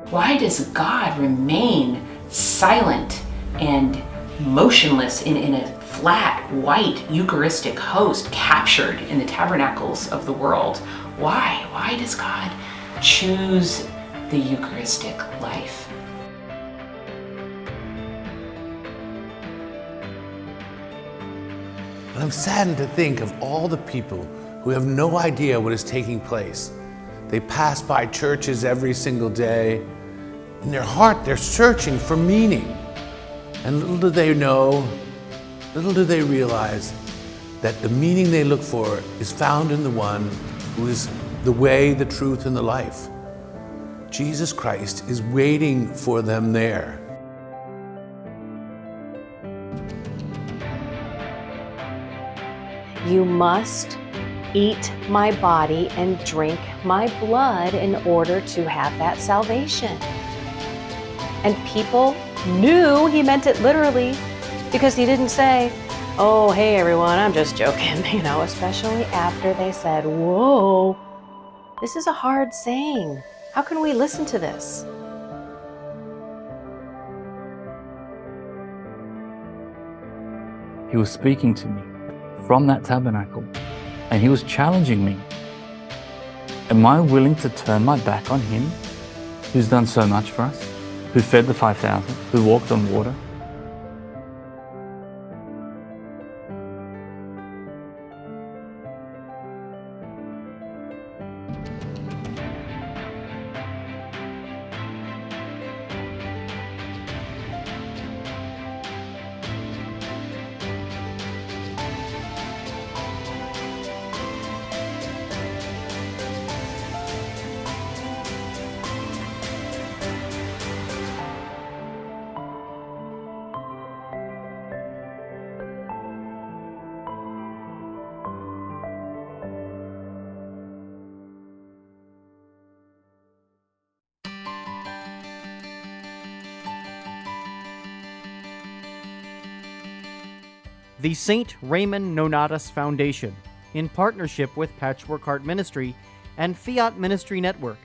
Why does God remain silent and motionless in a flat, white, Eucharistic host captured in the tabernacles of the world? Why? Why does God choose the Eucharistic life? And I'm saddened to think of all the people who have no idea what is taking place. They pass by churches every single day. In their heart, they're searching for meaning. And little do they know, little do they realize that the meaning they look for is found in the one who is the way, the truth, and the life. Jesus Christ is waiting for them there. You must eat my body and drink my blood in order to have that salvation. And people knew he meant it literally because he didn't say, oh, hey, everyone, I'm just joking, especially after they said, whoa, this is a hard saying. How can we listen to this? He was speaking to me from that tabernacle, and he was challenging me. Am I willing to turn my back on him who's done so much for us, who fed the 5,000, who walked on water? The St. Raymond Nonnatus Foundation, in partnership with Patchwork Heart Ministry and Fiat Ministry Network,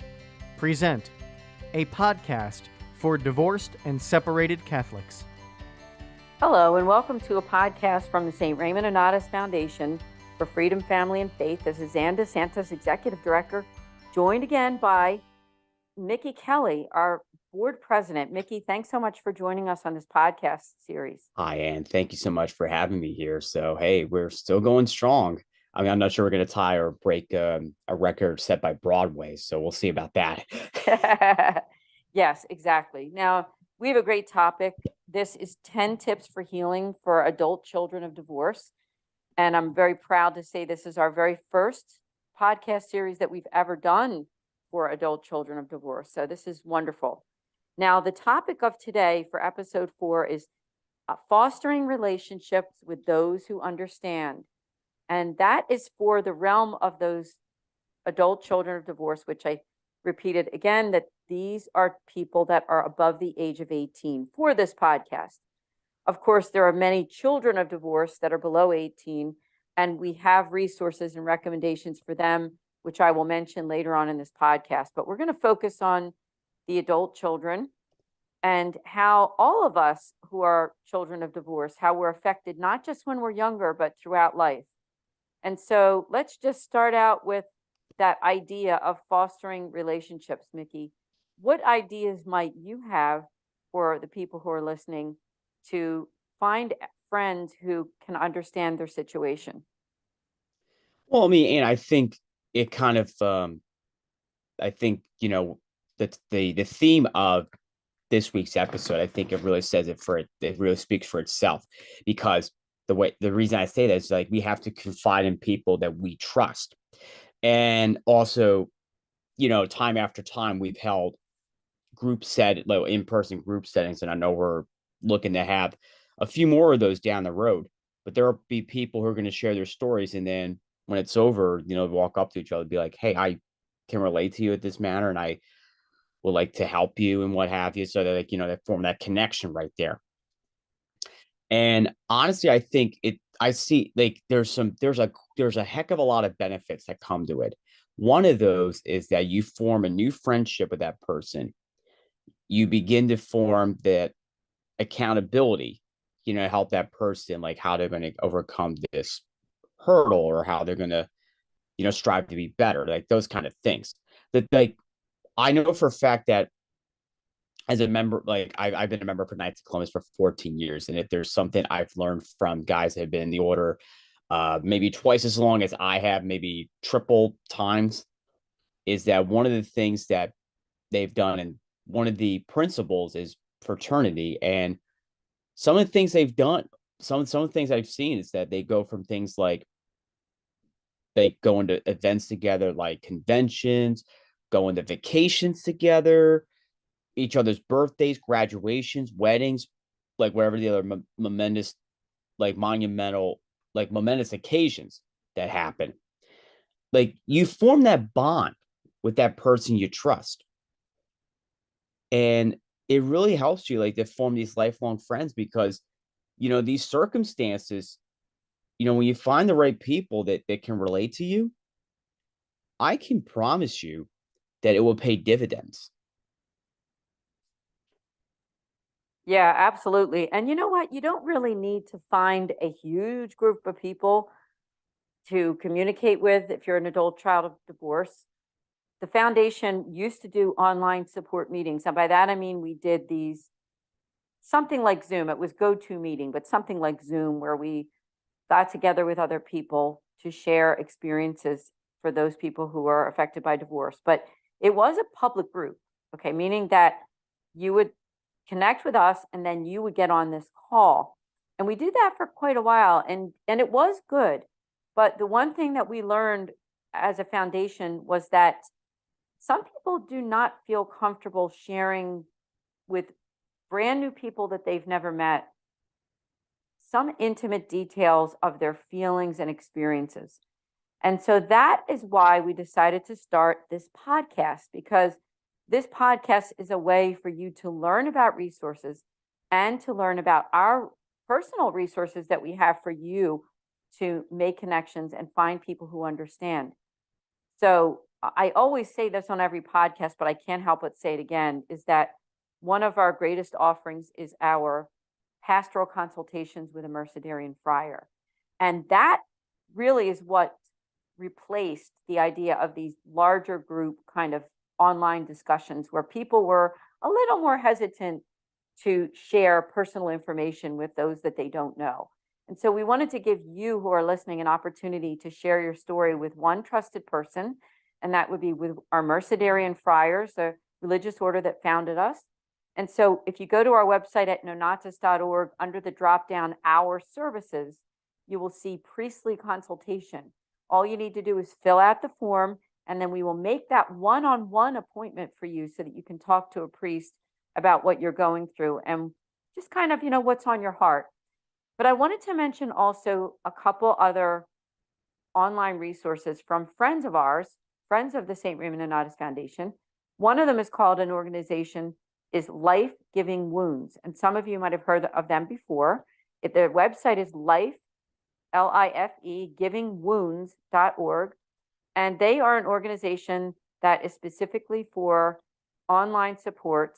present a podcast for divorced and separated Catholics. Hello, and welcome to a podcast from the St. Raymond Nonnatus Foundation for Freedom, Family, and Faith. This is Ann DeSantis, Executive Director, joined again by Mickey Kelly, our Board President. Mickey, thanks so much for joining us on this podcast series. Hi, Ann. Thank you so much for having me here. So, hey, we're still going strong. I mean, I'm not sure we're going to tie or break a record set by Broadway, so we'll see about that. Yes, exactly. Now, we have a great topic. This is 10 tips for healing for adult children of divorce. And I'm very proud to say this is our very first podcast series that we've ever done for adult children of divorce. So this is wonderful. Now, the topic of today for episode 4 is fostering relationships with those who understand. And that is for the realm of those adult children of divorce, which I repeated again, that these are people that are above the age of 18 for this podcast. Of course, there are many children of divorce that are below 18, and we have resources and recommendations for them, which I will mention later on in this podcast. But we're going to focus on the adult children and how all of us who are children of divorce, how we're affected, not just when we're younger, but throughout life. And so let's just start out with that idea of fostering relationships, Mickey. What ideas might you have for the people who are listening to find friends who can understand their situation? Well, I mean, and I think it kind of, that the theme of this week's episode, I think it really says it really speaks for itself, because the reason I say that is like we have to confide in people that we trust. And also, time after time we've held in-person group settings, and I know we're looking to have a few more of those down the road, but there will be people who are going to share their stories, and then when it's over, walk up to each other and be like, hey, I can relate to you at this manner, and I would like to help you and what have you. So that, they form that connection right there. And honestly, I think I see like there's a heck of a lot of benefits that come to it. One of those is that you form a new friendship with that person. you begin to form that accountability, help that person, like how they're going to overcome this hurdle, or how they're going to, strive to be better, like those kind of things. That, like, I know for a fact that as a member, like I've been a member for Knights of Columbus for 14 years. And if there's something I've learned from guys that have been in the order maybe twice as long as I have, maybe triple times, is that one of the things that they've done, and one of the principles, is fraternity. And some of the things they've done, some of the things I've seen, is that they go from things like, they go into events together, like conventions, go into vacations together, each other's birthdays, graduations, weddings, like wherever the other momentous, like monumental, like momentous occasions that happen. Like, you form that bond with that person you trust. And it really helps you, like, to form these lifelong friends, because, these circumstances, when you find the right people that can relate to you, I can promise you that it will pay dividends. Yeah, absolutely. And you know what? You don't really need to find a huge group of people to communicate with if you're an adult child of divorce. The foundation used to do online support meetings. And by that, I mean, we did these, something like Zoom. It was GoToMeeting, but something like Zoom, where we got together with other people to share experiences for those people who are affected by divorce. But it was a public group, okay, meaning that you would connect with us and then you would get on this call. And we did that for quite a while, and it was good. But the one thing that we learned as a foundation was that some people do not feel comfortable sharing with brand new people that they've never met some intimate details of their feelings and experiences. And so that is why we decided to start this podcast, because this podcast is a way for you to learn about resources and to learn about our personal resources that we have for you to make connections and find people who understand. So I always say this on every podcast, but I can't help but say it again, is that one of our greatest offerings is our pastoral consultations with a Mercedarian friar. And that really is what replaced the idea of these larger group kind of online discussions, where people were a little more hesitant to share personal information with those that they don't know. And so we wanted to give you who are listening an opportunity to share your story with one trusted person, and that would be with our Mercedarian friars, the religious order that founded us. And so if you go to our website at nonnatus.org, under the drop-down Our Services, you will see priestly consultation. All you need to do is fill out the form, and then we will make that one-on-one appointment for you so that you can talk to a priest about what you're going through and just kind of, what's on your heart. But I wanted to mention also a couple other online resources from friends of ours, friends of the St. Raymond Nonnatus Foundation. One of them is called, an organization is Life Giving Wounds. And some of you might have heard of them before. Their website is Life, L-I-F-E, givingwounds.org. And they are an organization that is specifically for online support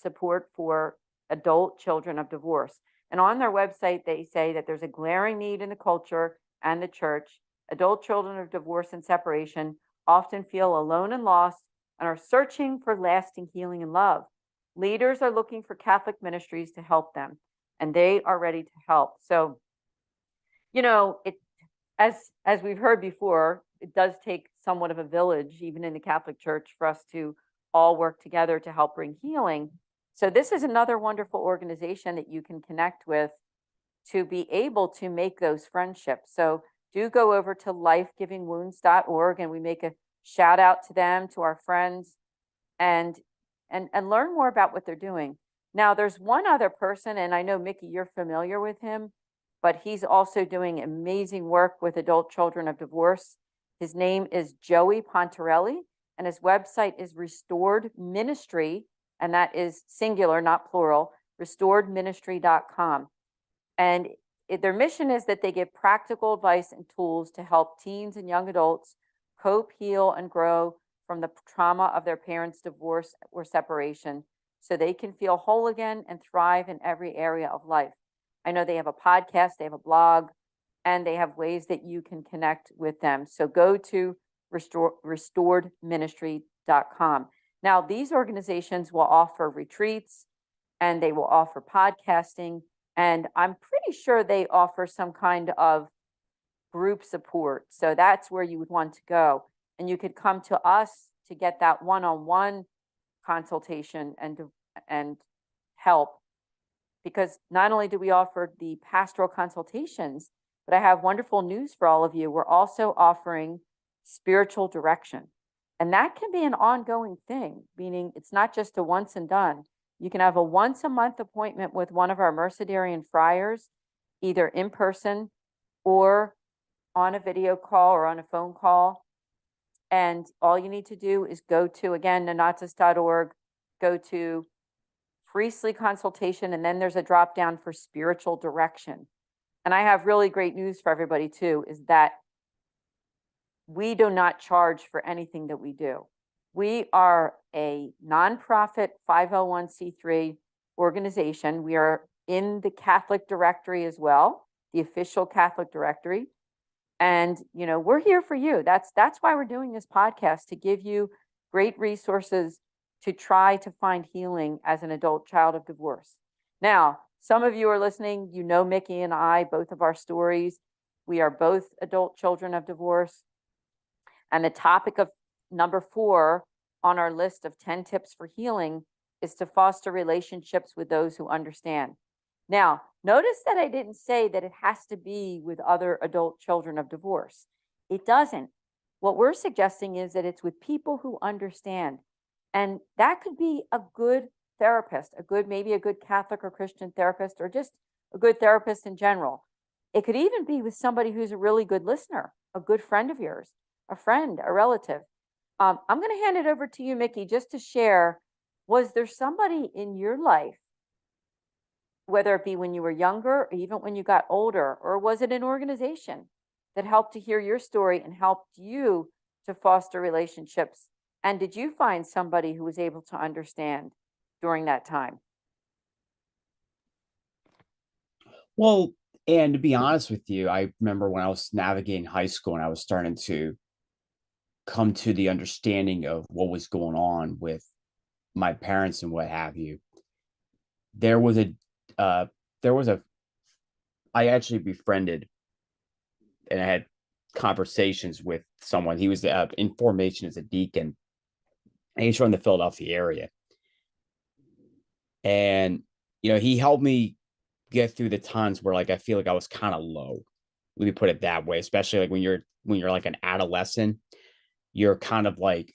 for adult children of divorce. And on their website, they say that there's a glaring need in the culture and the church. Adult children of divorce and separation often feel alone and lost and are searching for lasting healing and love. Leaders are looking for Catholic ministries to help them, and they are ready to help. So, it, as we've heard before, it does take somewhat of a village, even in the Catholic Church, for us to all work together to help bring healing. So this is another wonderful organization that you can connect with to be able to make those friendships. So do go over to lifegivingwounds.org, and we make a shout out to them, to our friends, and learn more about what they're doing. Now, there's one other person, and I know, Mickey, you're familiar with him, but he's also doing amazing work with adult children of divorce. His name is Joey Pontarelli, and his website is Restored Ministry, and that is singular, not plural, restoredministry.com. And their mission is that they give practical advice and tools to help teens and young adults cope, heal, and grow from the trauma of their parents' divorce or separation. so they can feel whole again and thrive in every area of life. I know they have a podcast, they have a blog, and they have ways that you can connect with them. So go to restoredministry.com. Now, these organizations will offer retreats and they will offer podcasting. And I'm pretty sure they offer some kind of group support. So that's where you would want to go. And you could come to us to get that one-on-one consultation and help. Because not only do we offer the pastoral consultations, but I have wonderful news for all of you. We're also offering spiritual direction. And that can be an ongoing thing, meaning it's not just a once and done. You can have a once a month appointment with one of our Mercedarian friars, either in person or on a video call or on a phone call. And all you need to do is go to, again, nonnatus.org, go to priestly consultation, and then there's a drop down for spiritual direction. And I have really great news for everybody too, is that we do not charge for anything that we do. We are a nonprofit 501c3 organization. We are in the Catholic directory as well, the official Catholic directory. And, you know, we're here for you. That's why we're doing this podcast, to give you great resources to try to find healing as an adult child of divorce. Now, some of you are listening, you know Mickey and I, both of our stories. We are both adult children of divorce. And the topic of number 4 on our list of 10 tips for healing is to foster relationships with those who understand. Now, notice that I didn't say that it has to be with other adult children of divorce. It doesn't. What we're suggesting is that it's with people who understand. And that could be a good therapist, maybe a good Catholic or Christian therapist, or just a good therapist in general. It could even be with somebody who's a really good listener, a good friend of yours, a friend, a relative. I'm going to hand it over to you, Mickey, just to share, was there somebody in your life, whether it be when you were younger or even when you got older, or was it an organization that helped to hear your story and helped you to foster relationships? And did you find somebody who was able to understand during that time? Well, and to be honest with you, I remember when I was navigating high school and I was starting to come to the understanding of what was going on with my parents and what have you. There was a I actually befriended and I had conversations with someone. He was in formation as a deacon, and he's from the Philadelphia area. And, you know, he helped me get through the times where, like, I feel like I was kind of low. Let me put it that way, especially like when you're like an adolescent, you're kind of like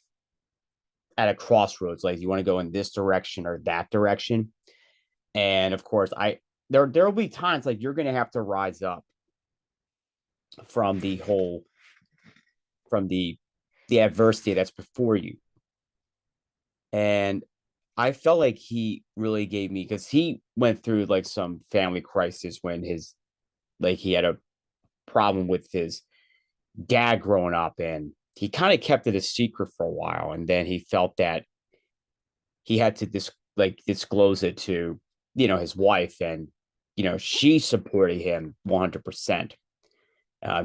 at a crossroads, like you want to go in this direction or that direction. And of course, there will be times like you're going to have to rise up from the adversity that's before you. And I felt like he really gave me, because he went through like some family crisis when he had a problem with his dad growing up, and he kind of kept it a secret for a while. And then he felt that he had to disclose it to, his wife, and, she supported him 100%.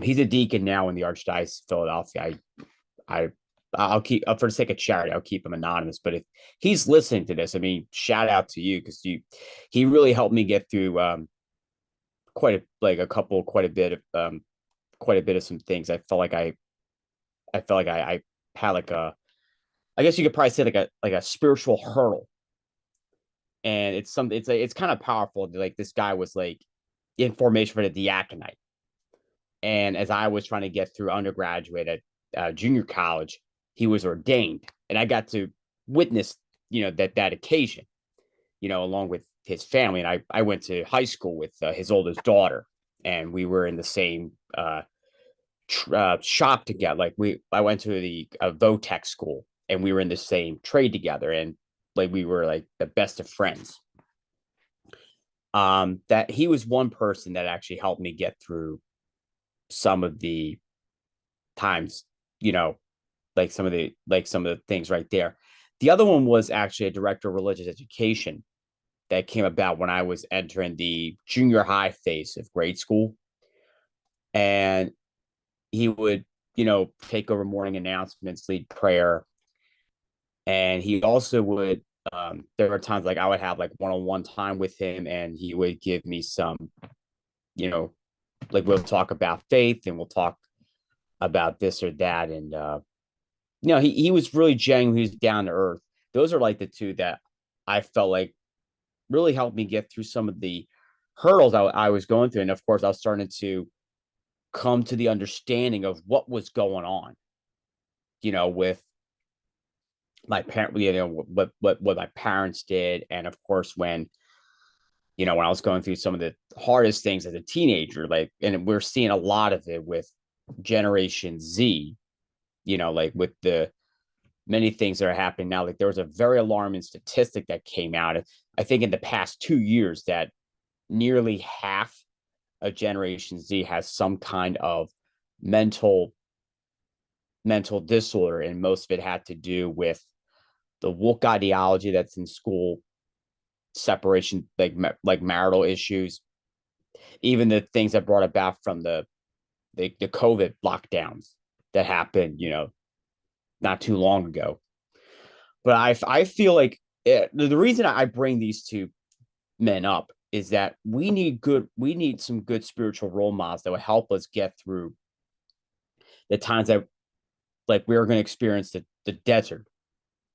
He's a deacon now in the Archdiocese of Philadelphia. I'll keep, for the sake of charity, I'll keep him anonymous. But if he's listening to this, I mean, shout out to you, because he really helped me get through quite a bit of some things. I felt like I had like I guess you could probably say like a spiritual hurdle. And it's kind of powerful. Like, this guy was like in formation for the diaconate. And as I was trying to get through undergraduate at junior college, he was ordained, and I got to witness, that occasion, along with his family. And I went to high school with his oldest daughter, and we were in the same shop together. Like, I went to the Votech school, and we were in the same trade together, and like we were like the best of friends. That he was one person that actually helped me get through some of the times, like some of the things right there. The other one was actually a director of religious education that came about when I was entering the junior high phase of grade school. And he would, take over morning announcements, lead prayer. And he also would, there were times like I would have like one-on-one time with him, and he would give me some, you know, like we'll talk about faith and we'll talk about this or that. And, he was really genuine. He was down to earth. Those are like the two that I felt like really helped me get through some of the hurdles I was going through. And of course, I was starting to come to the understanding of what was going on, with my parent, what my parents did. And of course, when I was going through some of the hardest things as a teenager, like, and we're seeing a lot of it with Generation Z, like with the many things that are happening now. Like there was a very alarming statistic that came out, I think in the past 2 years, that nearly half of Generation Z has some kind of mental disorder, and most of it had to do with the woke ideology that's in school, separation, like marital issues, even the things that brought about from the COVID lockdowns that happened, not too long ago. But I feel like the reason I bring these two men up is that we need some good spiritual role models that will help us get through the times that, like, we're going to experience the desert,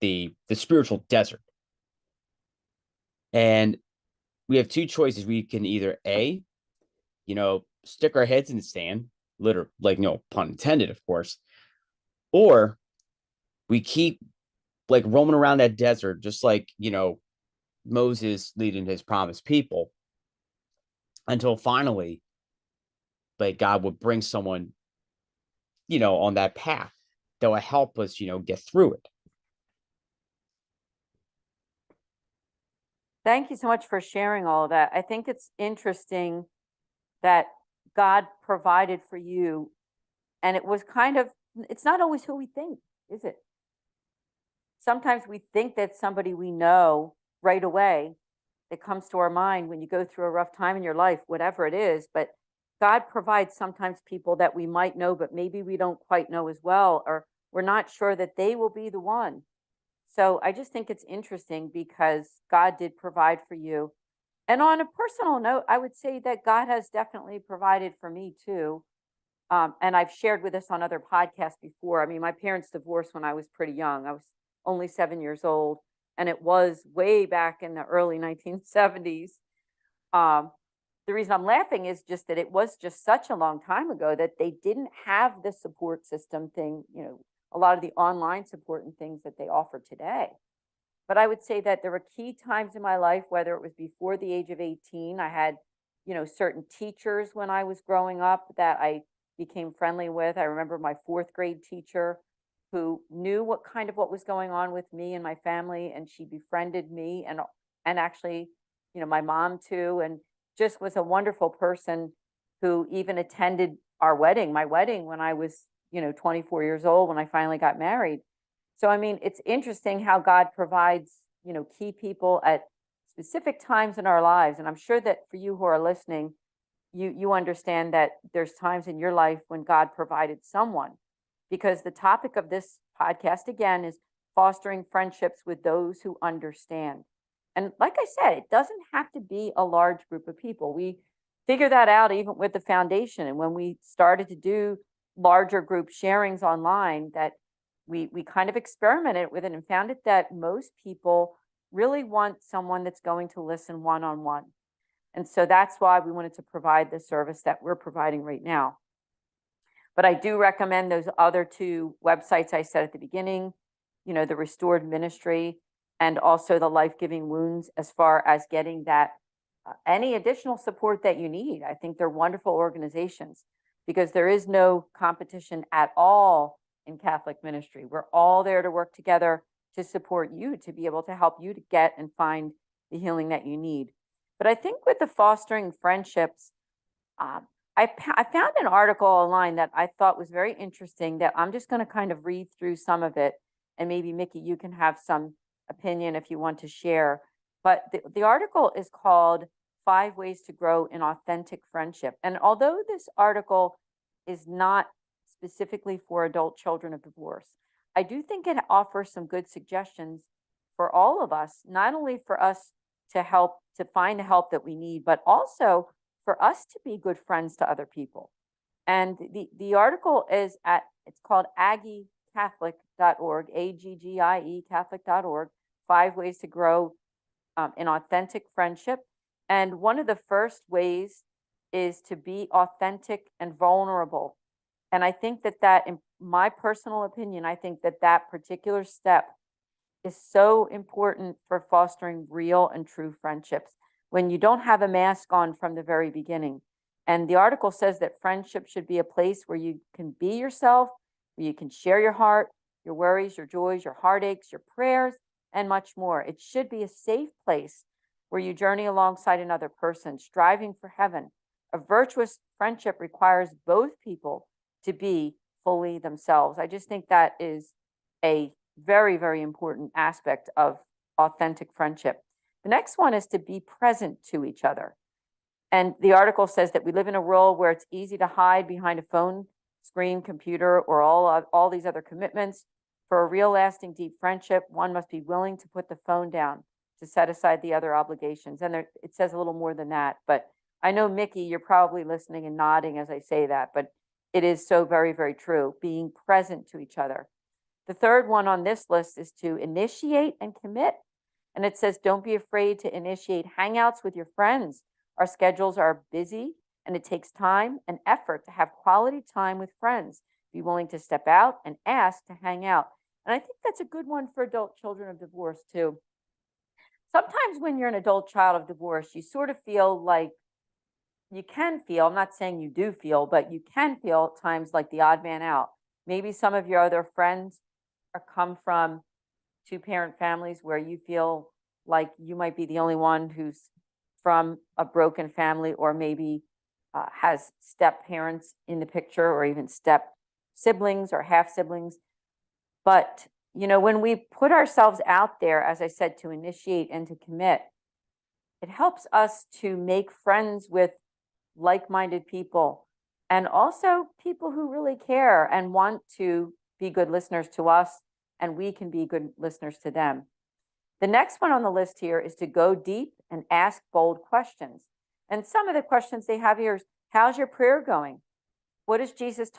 the spiritual desert. And we have two choices. We can either A, stick our heads in the sand, literally, like, no pun intended, of course, or we keep like roaming around that desert, just like, Moses leading his promised people, until finally, like, God would bring someone, on that path that will help us, get through it. Thank you so much for sharing all of that. I think it's interesting that God provided for you, and it was it's not always who we think, is it? Sometimes we think that somebody we know right away that comes to our mind when you go through a rough time in your life, whatever it is. But God provides sometimes people that we might know, but maybe we don't quite know as well, or we're not sure that they will be the one. So I just think it's interesting because God did provide for you. And on a personal note, I would say that God has definitely provided for me too. And I've shared with us on other podcasts before. I mean, my parents divorced when I was pretty young. I was only 7 years old, and it was way back in the early 1970s. The reason I'm laughing is just that it was just such a long time ago that they didn't have the support system thing, a lot of the online support and things that they offer today. But I would say that there were key times in my life, whether it was before the age of 18, I had, certain teachers when I was growing up that I became friendly with. I remember my fourth grade teacher who knew what was going on with me and my family, and she befriended me and actually, my mom too, and just was a wonderful person who even attended my wedding when I was, 24 years old when I finally got married. So, I mean, it's interesting how God provides, key people at specific times in our lives. And I'm sure that for you who are listening, you understand that there's times in your life when God provided someone, because the topic of this podcast, again, is fostering friendships with those who understand. And like I said, it doesn't have to be a large group of people. We figure that out even with the foundation. And when we started to do larger group sharings online, that we kind of experimented with it and found it that most people really want someone that's going to listen one-on-one. And so that's why we wanted to provide the service that we're providing right now. But I do recommend those other two websites I said at the beginning, the Restored Ministry and also the Life Giving Wounds, as far as getting that any additional support that you need. I think they're wonderful organizations because there is no competition at all in Catholic ministry. We're all there to work together to support you, to be able to help you to get and find the healing that you need. But I think with the fostering friendships, I found an article online that I thought was very interesting that I'm just going to kind of read through some of it. And maybe, Mickey, you can have some opinion if you want to share. But the article is called 5 Ways to Grow in Authentic Friendship. And although this article is not specifically for adult children of divorce, I do think it offers some good suggestions for all of us, not only for us to help to find the help that we need, but also for us to be good friends to other people. And the article is it's called aggiecatholic.org, AGGIE Catholic.org, 5 Ways to Grow in Authentic Friendship. And one of the first ways is to be authentic and vulnerable. And I think that in my personal opinion, I think that particular step is so important for fostering real and true friendships when you don't have a mask on from the very beginning. And the article says that friendship should be a place where you can be yourself, where you can share your heart, your worries, your joys, your heartaches, your prayers, and much more. It should be a safe place where you journey alongside another person, striving for heaven. A virtuous friendship requires both people to be fully themselves. I just think that is a very, very important aspect of authentic friendship. The next one is to be present to each other. And the article says that we live in a world where it's easy to hide behind a phone, screen, computer, or all these other commitments. For a real lasting deep friendship, one must be willing to put the phone down, to set aside the other obligations. And it says a little more than that. But I know, Mickey, you're probably listening and nodding as I say that, but it is so very, very true, being present to each other. The third one on this list is to initiate and commit. And it says, don't be afraid to initiate hangouts with your friends. Our schedules are busy and it takes time and effort to have quality time with friends. Be willing to step out and ask to hang out. And I think that's a good one for adult children of divorce too. Sometimes when you're an adult child of divorce, you sort of feel like I'm not saying you do feel, but you can feel at times like the odd man out. Maybe some of your other friends come from 2-parent families where you feel like you might be the only one who's from a broken family, or maybe has step parents in the picture, or even step siblings or half siblings. But, when we put ourselves out there, as I said, to initiate and to commit, it helps us to make friends with like-minded people, and also people who really care and want to be good listeners to us, and we can be good listeners to them. The next one on the list here is to go deep and ask bold questions. And some of the questions they have here is, how's your prayer going? What is Jesus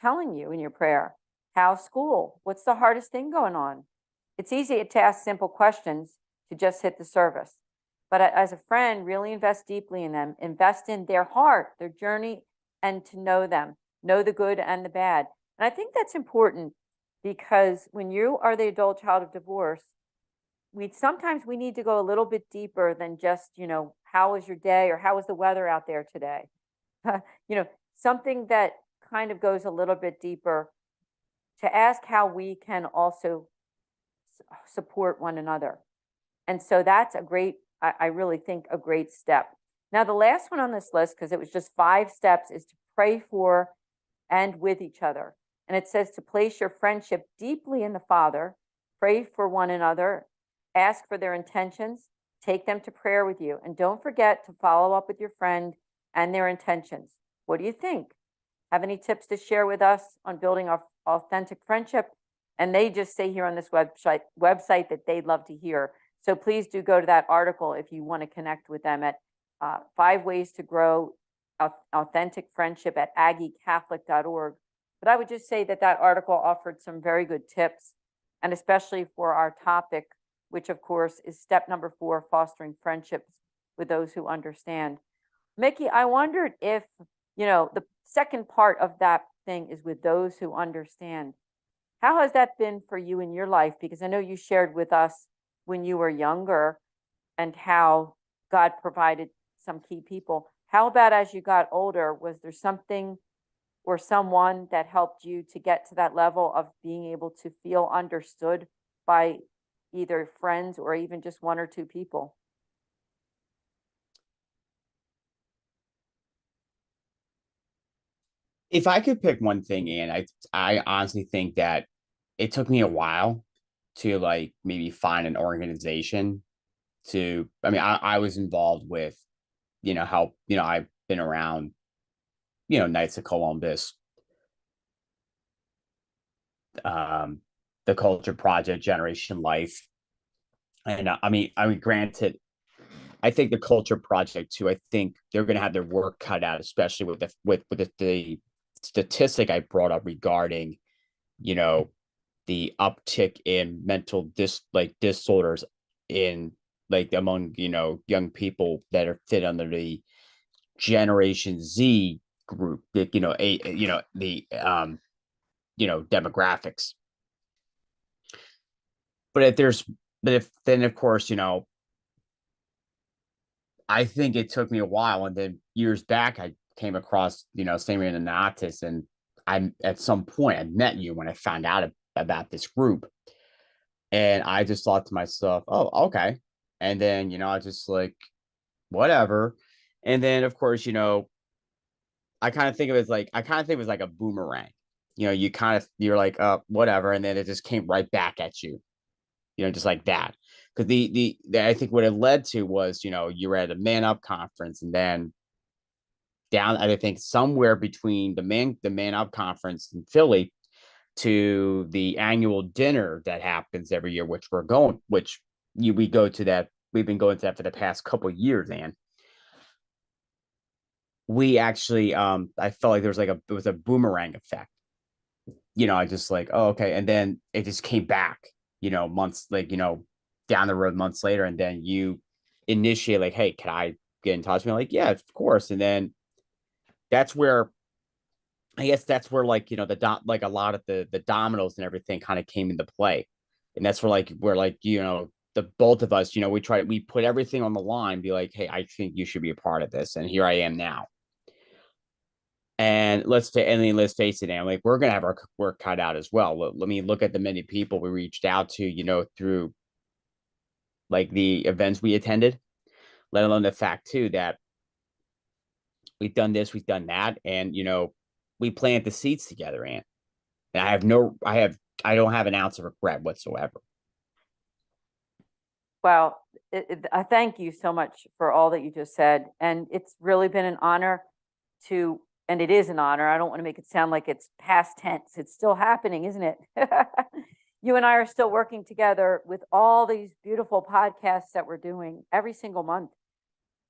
telling you in your prayer? How's school? What's the hardest thing going on? It's easy to ask simple questions to just hit the surface. But as a friend, really invest deeply in them, invest in their heart, their journey, and to know them, know the good and the bad. And I think that's important, because when you are the adult child of divorce, sometimes we need to go a little bit deeper than just, how was your day, or how was the weather out there today? Something that kind of goes a little bit deeper, to ask how we can also support one another. And so that's I really think a great step. Now, the last one on this list, because it was just 5 steps, is to pray for and with each other. And it says to place your friendship deeply in the Father, pray for one another, ask for their intentions, take them to prayer with you. And don't forget to follow up with your friend and their intentions. What do you think? Have any tips to share with us on building our authentic friendship? And they just say here on this website that they'd love to hear. So please do go to that article if you want to connect with them at 5 Ways to Grow Authentic Friendship at aggiecatholic.org. But I would just say that article offered some very good tips, and especially for our topic, which of course is step number 4, fostering friendships with those who understand. Mickey, I wondered if, the second part of that thing is with those who understand. How has that been for you in your life? Because I know you shared with us when you were younger and how God provided some key people. How about as you got older, was there something or someone that helped you to get to that level of being able to feel understood by either friends or even just 1 or 2 people? If I could pick one thing, Ann, I honestly think that it took me a while to like maybe find an organization to, I mean, I was involved with, help, I've been around, Knights of Columbus, um, the Culture Project, Generation Life. And granted, I think the Culture Project too, I think they're going to have their work cut out, especially with the statistic I brought up regarding, the uptick in mental disorders in like among, young people that are fit under the Generation Z group, demographics. But if then of course, I think it took me a while, and then years back I came across, Raymond Nonnatus, and at some point I met you when I found out about this group. And I just thought to myself, oh, okay. And then, I just like, whatever. And then of course, I kind of think of it as like a boomerang. You're like, whatever. And then it just came right back at you, just like that. Because I think what it led to was, you were at a Man Up conference, and then down, I think somewhere between the Man Up conference in Philly to the annual dinner that happens every year, which we go to that. We've been going to that for the past couple of years, and we actually, I felt like it was a boomerang effect. I just like, oh, okay. And then it just came back, months, down the road, months later. And then you initiate like, hey, can I get in touch with me? Like, yeah, of course. And then that's where, I guess that's where like, like a lot of the dominoes and everything kind of came into play. And that's where the both of us, we put everything on the line, be like, hey, I think you should be a part of this. And here I am now. And let's face it, and like we're gonna have our work cut out as well. Let me look at the many people we reached out to, through like the events we attended, let alone the fact too that we've done this, we've done that, and we planted the seeds together, and I don't have an ounce of regret whatsoever. Well, I thank you so much for all that you just said, and it's really been an honor and it is an honor. I don't want to make it sound like it's past tense. It's still happening, isn't it? You and I are still working together with all these beautiful podcasts that we're doing every single month.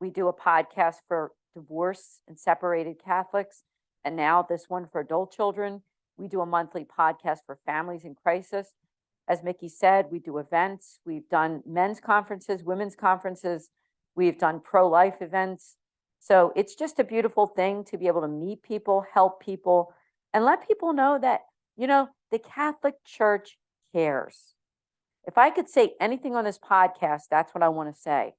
We do a podcast for divorce and separated Catholics, and now this one for adult children. We do a monthly podcast for families in crisis. As Mickey said, we do events. We've done men's conferences, women's conferences. We've done pro-life events. So it's just a beautiful thing to be able to meet people, help people, and let people know that, the Catholic Church cares. If I could say anything on this podcast, that's what I want to say.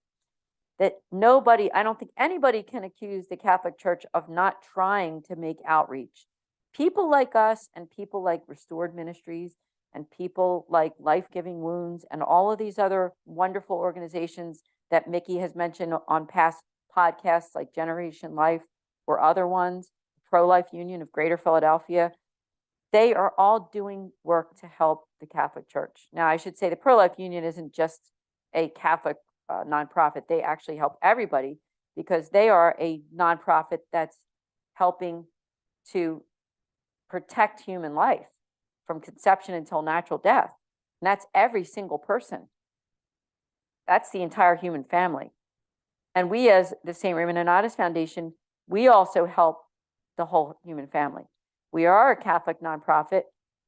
That I don't think anybody can accuse the Catholic Church of not trying to make outreach. People like us and people like Restored Ministries and people like Life Giving Wounds and all of these other wonderful organizations that Mickey has mentioned on past podcasts like Generation Life or other ones, Pro-Life Union of Greater Philadelphia, they are all doing work to help the Catholic Church. Now, I should say the Pro-Life Union isn't just a Catholic nonprofit. They actually help everybody because they are a nonprofit that's helping to protect human life from conception until natural death. And that's every single person. That's the entire human family. And we, as the St. Raymond Nonnatus Foundation, we also help the whole human family. We are a Catholic nonprofit,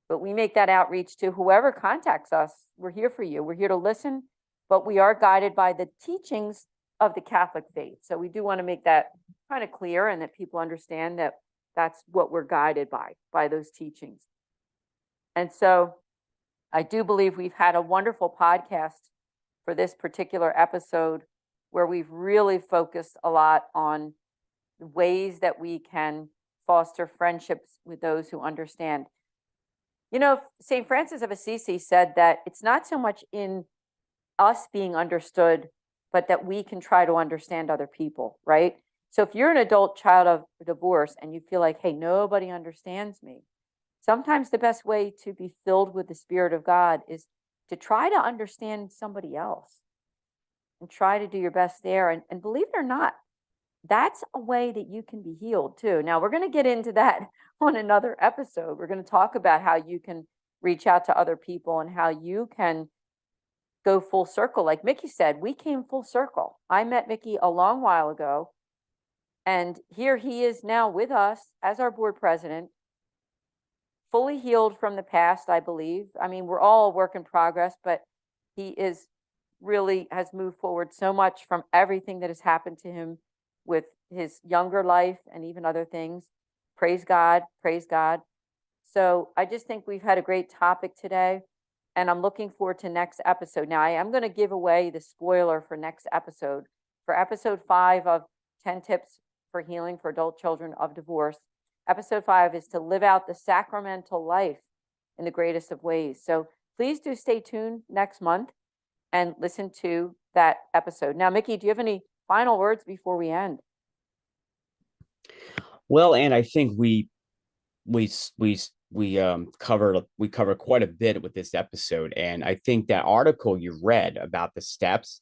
but we make that outreach to whoever contacts us. We're here for you. We're here to listen, but we are guided by the teachings of the Catholic faith. So we do want to make that kind of clear and that people understand that that's what we're guided by those teachings. And so I do believe we've had a wonderful podcast for this particular episode where we've really focused a lot on ways that we can foster friendships with those who understand. St. Francis of Assisi said that it's not so much in us being understood, but that we can try to understand other people, right? So if you're an adult child of divorce and you feel like, hey, nobody understands me, sometimes the best way to be filled with the Spirit of God is to try to understand somebody else and try to do your best there. And believe it or not, that's a way that you can be healed too. Now, we're going to get into that on another episode. We're going to talk about how you can reach out to other people and how you can go full circle. Like Mickey said, we came full circle. I met Mickey a long while ago, and here he is now with us as our board president, fully healed from the past, I believe. I mean, we're all a work in progress, but he is really has moved forward so much from everything that has happened to him with his younger life and even other things. Praise God, praise God. So I just think we've had a great topic today, and I'm looking forward to next episode. Now, I am going to give away the spoiler for next episode. For episode 5 of 10 Tips for Healing for Adult Children of Divorce, episode 5 is to live out the sacramental life in the greatest of ways. So please do stay tuned next month and listen to that episode. Now, Mickey, do you have any final words before we end? Well, and I think we covered quite a bit with this episode, and I think that article you read about the steps,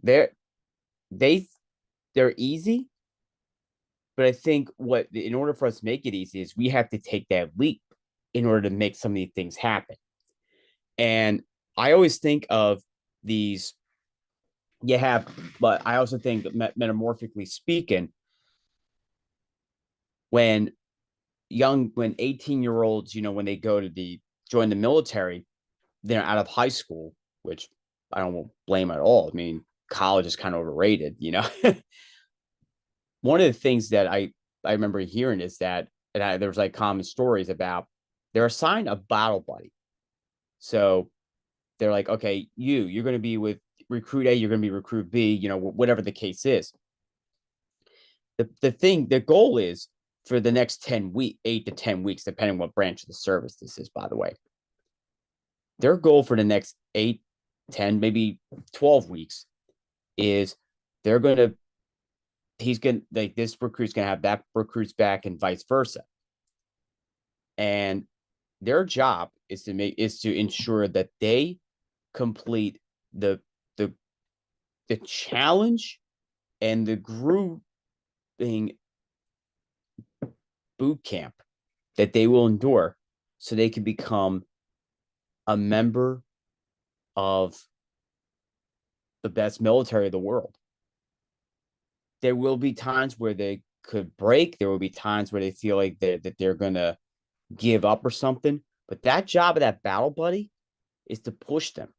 they're easy, but I think in order for us to make it easy is we have to take that leap in order to make some of these things happen. And I always think of these. But I also think metaphorically speaking, when 18-year-olds, when they go to join the military, they're out of high school, which I don't blame at all. I mean, college is kind of overrated, One of the things that I remember hearing is that there's like common stories about they're assigned a battle buddy. So they're like, okay, you're going to be with recruit A, you're going to be recruit B, whatever the case is. The goal is for the next 8 to 10 weeks, depending on what branch of the service this is, by the way. Their goal for the next 8, 10, maybe 12 weeks is this recruit's going to have that recruit's back and vice versa. And their job is to ensure that they complete the challenge and the grouping boot camp that they will endure so they can become a member of the best military of the world. There will be times where they could break. There will be times where they feel like that they're going to give up or something. But that job of that battle buddy is to push them.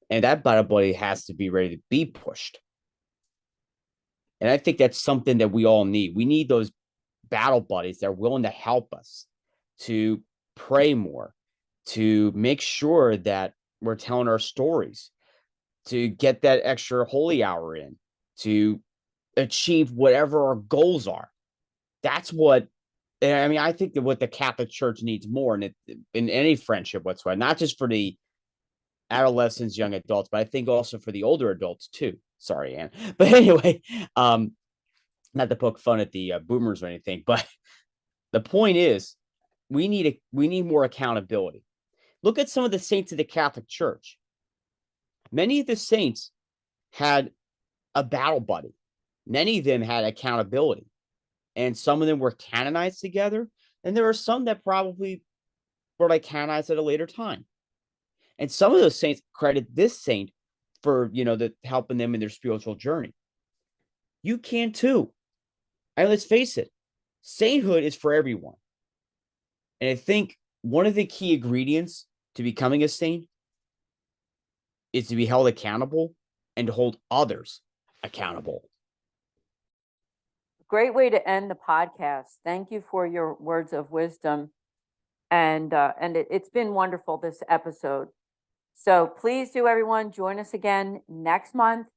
And that battle buddy has to be ready to be pushed. And I think that's something that we all need. We need those battle buddies that are willing to help us, to pray more, to make sure that we're telling our stories, to get that extra holy hour in, to achieve whatever our goals are. That's what, I think that what the Catholic Church needs more in any friendship whatsoever, not just for the adolescents, young adults, but I think also for the older adults too. Sorry, Anne. But anyway, not to poke fun at the boomers or anything, but the point is we need more accountability. Look at some of the saints of the Catholic Church. Many of the saints had a battle buddy. Many of them had accountability. And some of them were canonized together. And there are some that probably were canonized at a later time. And some of those saints credit this saint for, helping them in their spiritual journey. You can too. And let's face it, sainthood is for everyone. And I think one of the key ingredients to becoming a saint is to be held accountable and to hold others accountable. Great way to end the podcast. Thank you for your words of wisdom. And it's been wonderful, this episode. So please do, everyone, join us again next month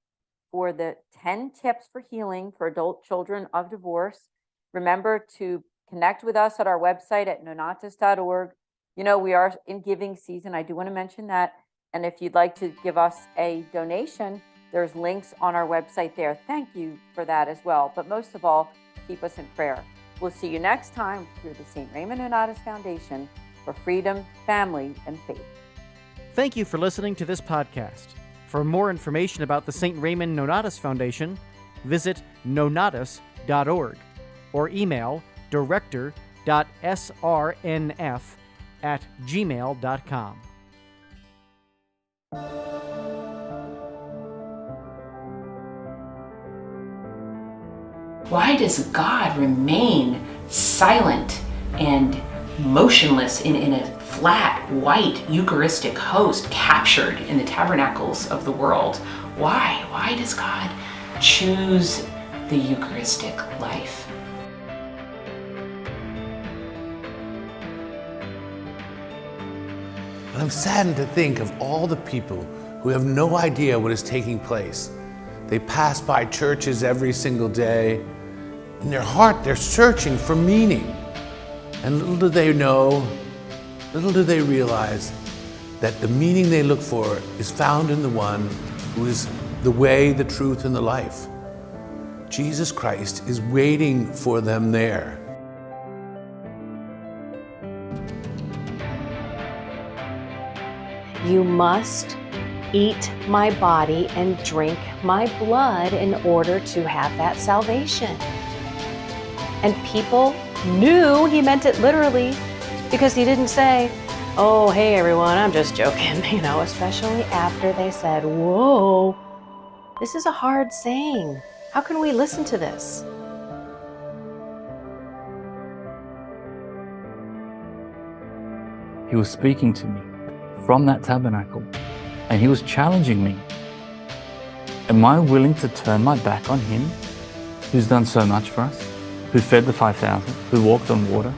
for the 10 tips for healing for adult children of divorce. Remember to connect with us at our website at nonnatus.org. We are in giving season. I do want to mention that. And if you'd like to give us a donation, there's links on our website there. Thank you for that as well. But most of all, keep us in prayer. We'll see you next time through the St. Raymond Nonnatus Foundation for freedom, family, and faith. Thank you for listening to this podcast. For more information about the St. Raymond Nonnatus Foundation, visit nonnatus.org or email director.srnf@gmail.com. Why does God remain silent and motionless in a flat, white, Eucharistic host captured in the tabernacles of the world? Why? Why does God choose the Eucharistic life? And I'm saddened to think of all the people who have no idea what is taking place. They pass by churches every single day. In their heart, they're searching for meaning. And little do they know, little do they realize that the meaning they look for is found in the one who is the way, the truth, and the life. Jesus Christ is waiting for them there. You must eat my body and drink my blood in order to have that salvation. And people knew he meant it literally because he didn't say, oh, hey everyone, I'm just joking, especially after they said, whoa, this is a hard saying. How can we listen to this? He was speaking to me from that tabernacle, and he was challenging me. Am I willing to turn my back on him who's done so much for us, who fed the 5,000, who walked on water,